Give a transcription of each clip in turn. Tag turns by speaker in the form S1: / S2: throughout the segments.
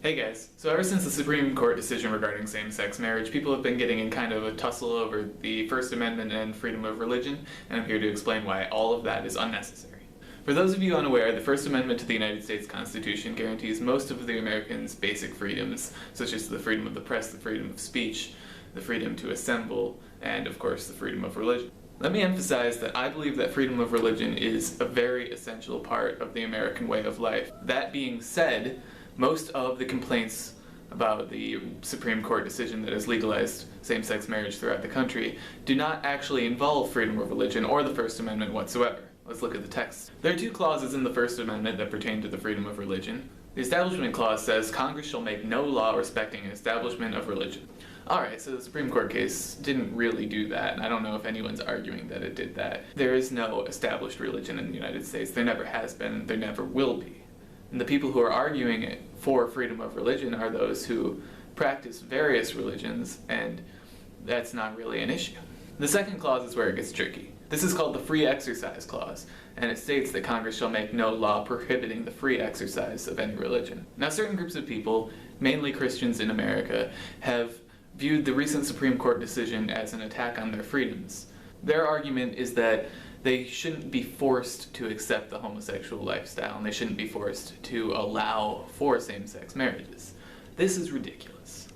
S1: Hey guys, so ever since the Supreme Court decision regarding same-sex marriage, people have been getting in kind of a tussle over the First Amendment and freedom of religion, and I'm here to explain why all of that is unnecessary. For those of you unaware, the First Amendment to the United States Constitution guarantees most of the Americans' basic freedoms, such as the freedom of the press, the freedom of speech, the freedom to assemble, and of course the freedom of religion. Let me emphasize that I believe that freedom of religion is a very essential part of the American way of life. That being said, most of the complaints about the Supreme Court decision that has legalized same-sex marriage throughout the country do not actually involve freedom of religion or the First Amendment whatsoever. Let's look at the text. There are two clauses in the First Amendment that pertain to the freedom of religion. The Establishment Clause says, Congress shall make no law respecting an establishment of religion. Alright, so the Supreme Court case didn't really do that, and I don't know if anyone's arguing that it did that. There is no established religion in the United States. There never has been, and there never will be. And the people who are arguing it for freedom of religion are those who practice various religions, and that's not really an issue. The second clause is where it gets tricky. This is called the Free Exercise Clause, and it states that Congress shall make no law prohibiting the free exercise of any religion. Now, certain groups of people, mainly Christians in America, have viewed the recent Supreme Court decision as an attack on their freedoms. Their argument is that they shouldn't be forced to accept the homosexual lifestyle, and they shouldn't be forced to allow for same-sex marriages. This is ridiculous.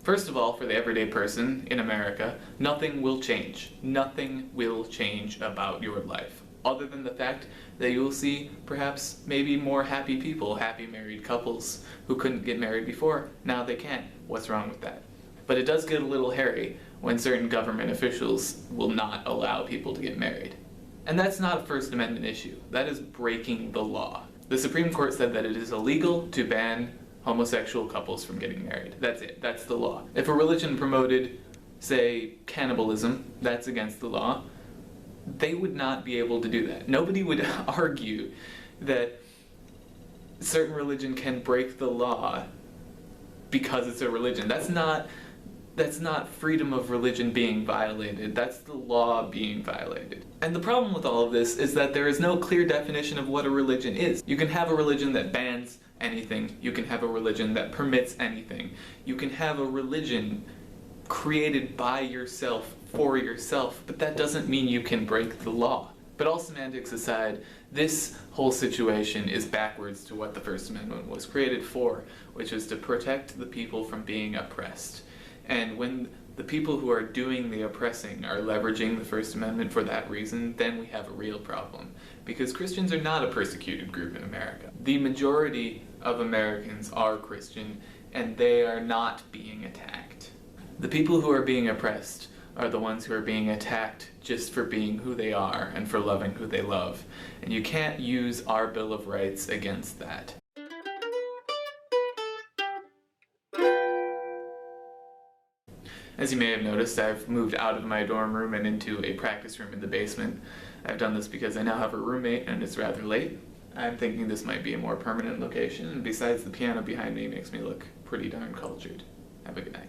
S1: First of all, for the everyday person in America, nothing will change. Nothing will change about your life, other than the fact that you will see perhaps maybe more happy people, happy married couples who couldn't get married before, now they can. What's wrong with that? But it does get a little hairy when certain government officials will not allow people to get married. And that's not a First Amendment issue. That is breaking the law. The Supreme Court said that it is illegal to ban homosexual couples from getting married. That's it. That's the law. If a religion promoted, say, cannibalism, that's against the law. They would not be able to do that. Nobody would argue that certain religion can break the law because it's a religion. That's not freedom of religion being violated. That's the law being violated. And the problem with all of this is that there is no clear definition of what a religion is. You can have a religion that bans anything. You can have a religion that permits anything. You can have a religion created by yourself for yourself, but that doesn't mean you can break the law. But all semantics aside, this whole situation is backwards to what the First Amendment was created for, which is to protect the people from being oppressed. And when the people who are doing the oppressing are leveraging the First Amendment for that reason, then we have a real problem. Because Christians are not a persecuted group in America. The majority of Americans are Christian, and they are not being attacked. The people who are being oppressed are the ones who are being attacked just for being who they are and for loving who they love. And you can't use our Bill of Rights against that. As you may have noticed, I've moved out of my dorm room and into a practice room in the basement. I've done this because I now have a roommate and it's rather late. I'm thinking this might be a more permanent location, and besides, the piano behind me makes me look pretty darn cultured. Have a good night.